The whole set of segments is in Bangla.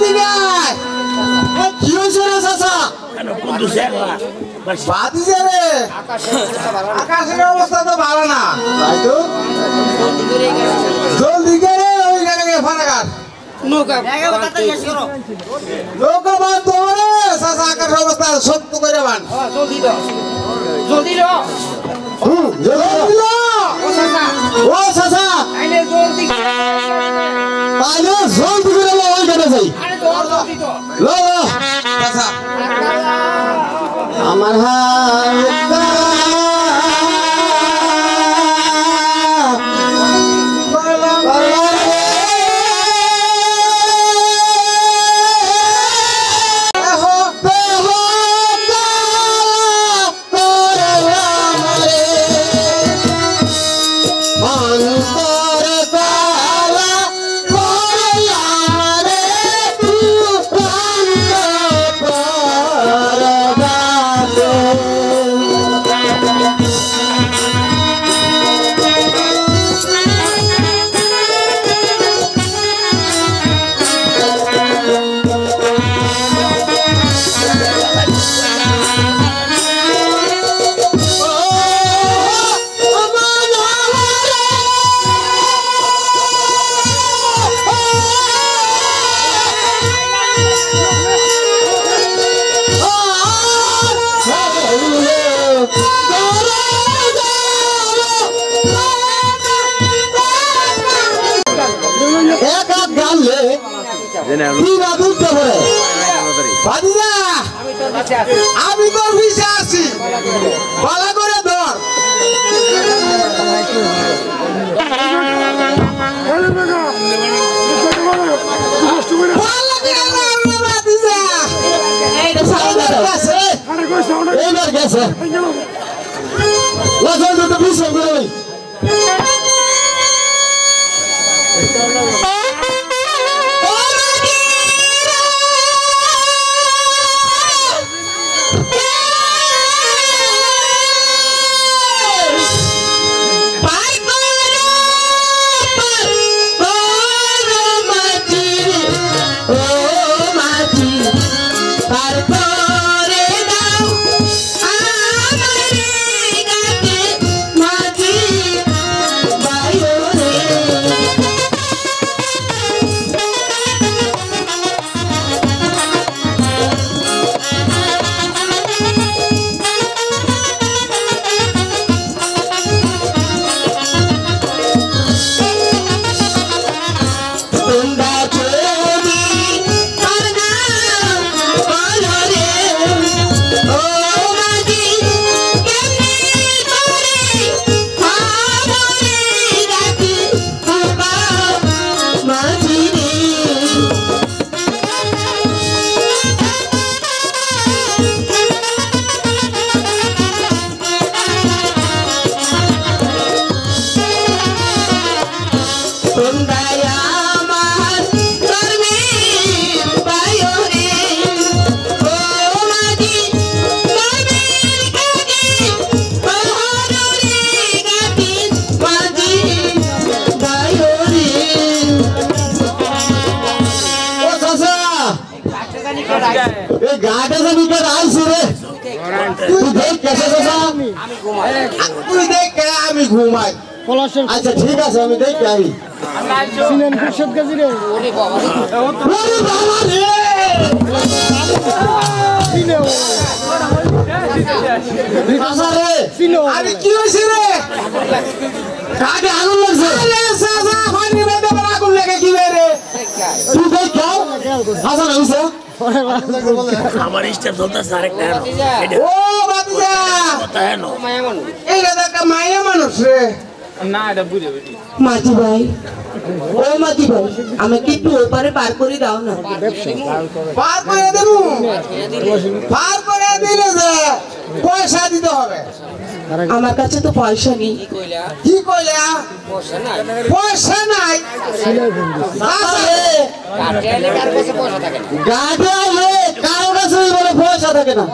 এদিকে আয় কি হইছে রে চাচা কেন বন্ধু সেবা বাদিছে রে আকাশের অবস্থা তো ভালো না তাই তো জলদি করে ওই জায়গায় ফারাকার নৌকা বান তোরে চাচা আকাশের অবস্থা সত্য করে বান জলদি দাও জলদি দাও ও চাচা আইলে জলদি করে ওই জায়গায় যাই লো চাচা আমার হাত আমি তোর পিছে আছি ভালো করে ধর ঘুমাই আচ্ছা ঠিক আছে আমি দেখি আই সিনেন খুরশেদ গাজী রে ওরে বাবা রে সিনেও রিফাসা রে সিনেও আরে কি হইছে রে কাকে আগুন লাগছে আরে সাজা পানি মেদে আগুন লাগে কি রে তুই দেখ যাও হাসান হইছে আমার স্টেপ চলতেছে আরেকটা ও বাতিজা কথা হেন মায়া মানুষ এই দাদা মায়া মানুষ রে না এটা বুঝে বুঝি মাটি ভাই ও মাটি ভাই আমাকে একটু ওপারে পার করে দাও না পার করে দেবো পার করে দিলে যে পয়সা দিতে হবে আমার কাছে তো পয়সা নেই কি কইলা পয়সা নাই গাড়ি কারো কাছে বলে পয়সা থাকে না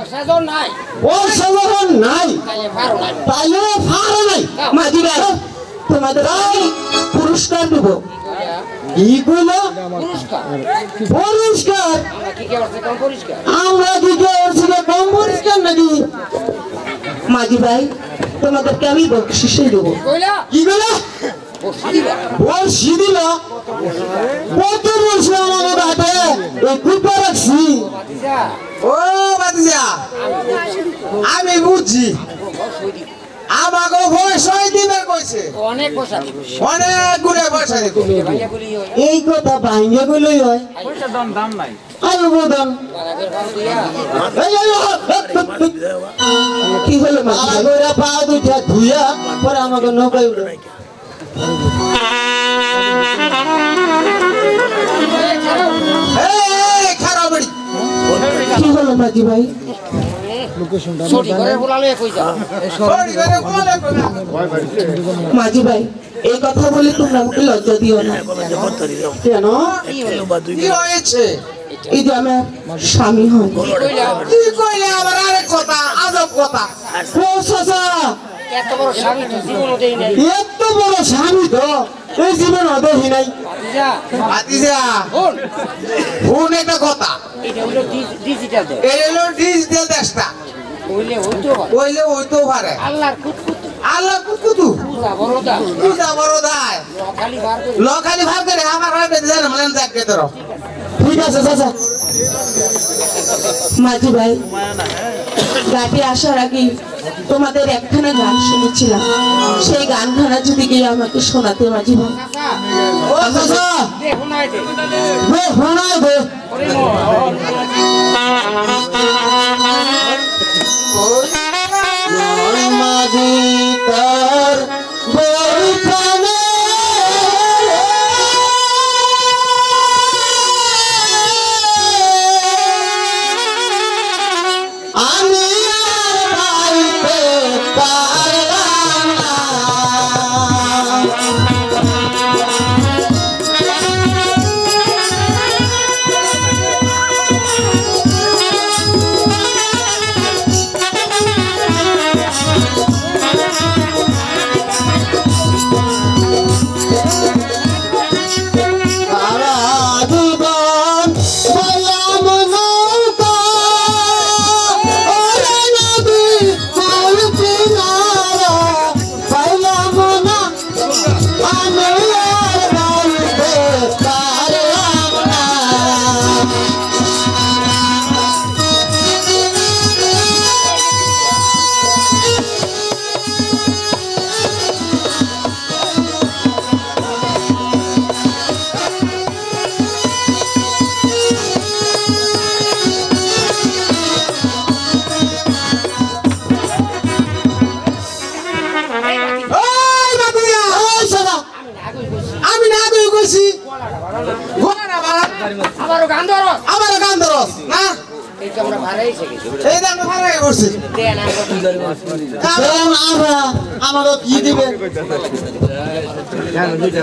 পয়সা যখন নাই তাইলে ফারো নাই মাটি ভাই তোমাদের পুরস্কার দেবো কি কইলো পরিষ্কার আমরা কি করছি কম পরিষ্কার নাকি মাঝি ভাই তোমাদেরকে আমি বকশিসে দেবো কি বলে বলছি দিল কত বলছি আমাকে হাতে এই কুপা রাখছি ও বাতিজা আমি বুঝছি আমাকে পয়সাই দিবে কইছে অনেক গুণে পয়সা দিব এই কথা ভাঙ্গে কইলই হয় পয়সা দাম নাই আলু দাম কি হলো মাগরা পা দুইটা ধুইয়া পরে আমাকে নৌকায় উঠে এই খারাপ কি হলো মাঝি ভাই মাঝি ভাই এই কথা বলে তোমরা আমাকে লজ্জা দিও না কেন কি হয়েছে এই যে আমার স্বামী হয় কি কইলে আবার আরেক কথা আজব কথা ও চাচা এত বড় স্বামী তো এই জীবন দেখি নাই ভাতিজা ফোন একটা কথা এটা হলো ডিজিটাল দেশটা কইলে হইতো পারে আল্লাহ কুতকুতু পূজা বড়দায় লখালি ভাগ করে আমার জানা মানে দেখে তোর ঠিক আছে চাচা মাঝি ভাই ঘাটে আসার আগে তোমাদের একখানা গান শুনেছিলাম সেই গানখানা যদি গিয়ে আমাকে শোনাতে মাঝি ভাই ও চাচা শোনাই দে মাঝি তার বইখানে আমি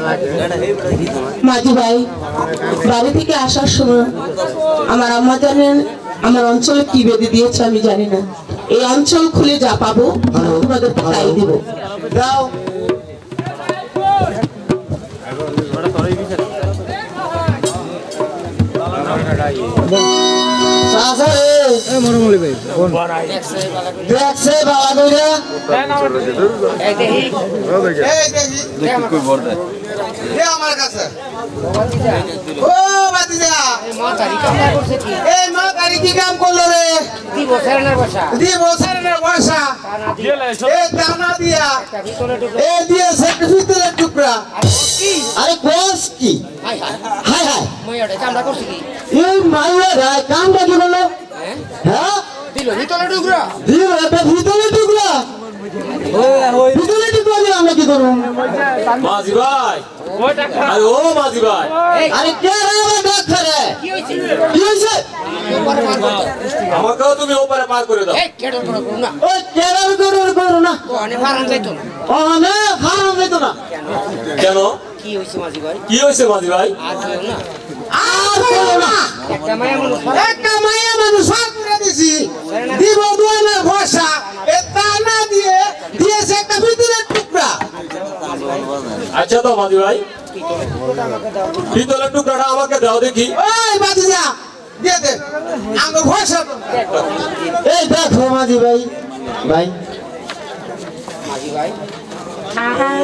পাইতে পারলাম না মাঝি ভাই বাড়ি থেকে আসার সময় আমার আম্মা জানেন আমার অঞ্চলে কি বেঁধে দিয়েছে আমি জানি না এই অঞ্চল খুলে যা পাবো তোমাদের তাই দিব যাও দেখছে বাবা দুইটা আমার কাছে ও বাতিজা এই মা গাড়ি কি কাম করলো রে দি বছরের পয়সা এই দানা দিয়া এই দিয়েছে ভিতরের টুকরা আরে কোস কি হাই হাই মাইয়াটা কামটা করছে কি এই মাইয়াটা কামটা কি করলো হ্যাঁ দিল ভিতরের টুকরা ভিতরের টুকরা ভিতরের টুকরা দিয়ে আমরা কি করব মাঝি ভাই আরে ও মাঝি ভাই আরে কে রে ডাক করে কি হইছে আমাকেও তুমি ওপারে পার করে দাও এই কেডর করো না ওই কেডর করো না ওনে ফারাম যাইতো না কেন কি হইছে মাঝি ভাই আর না একটা মায়া মানুষ করে দিছি দিব দুয়ানা ভাষা এটা না দিয়েছে একটা ভিতরের টুকরা আচ্ছা তো মাঝি ভাই পিতলের টুকরাটা আমাকে দাও দেখি। ওই বাতিজা দিয়ে দে আমি ভরসা এই দেখো মাঝি ভাই ভাই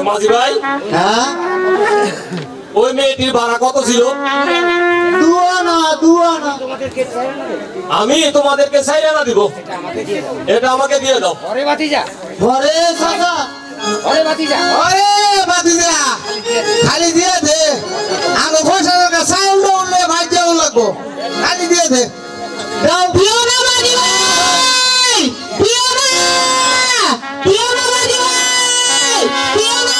মাঝি ভাই, হ্যাঁ ওই মেয়েটির ভাড়া কত ছিল? দুয়ানা আমি তোমাদেরকে চাইনা দিব, এটা আমাকে দিয়ে দাও। ওরে বাতিজা ঘরে সাজা ওরে বাতিজা খালি দিয়ে দে আমি ভরসা চাউল উঠলে ভাই যেমন লাগবো খালি দিয়ে দে দাও দিও না মাঝি ভাই, দিও না মাঝি ভাই, দিও না।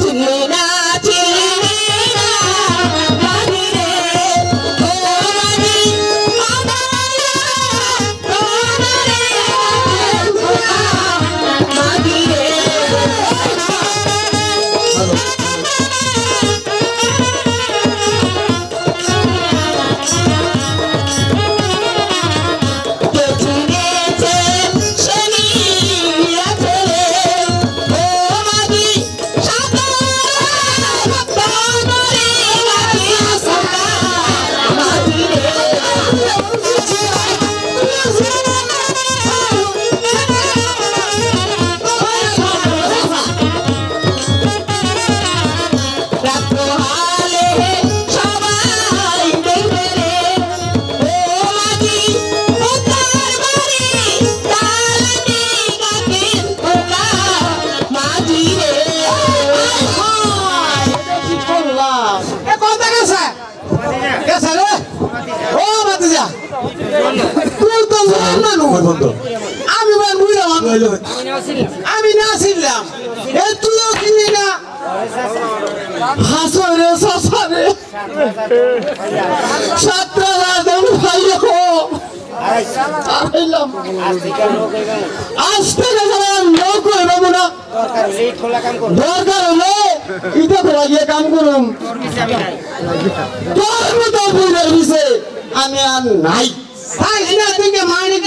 চিল্লি না মাঝি রে, ও মাঝি মাঝি রে। এ কোনটা গেছে গেছে রে ও বাতিজা তুই তো মানুষ আমি ভাই বুঝলাম আমি না ছিলাম এ তুইও চিনি না হাসরে সাসারে ছাত্ররাজন ভাইও আইলাম আসতে গেলাম লোক হইব না দরকার হলে ইটা খোলা গিয়ে কাম করুম তোর মতো বুঝে দিছে আমি আর নাই তাই না তুই মানি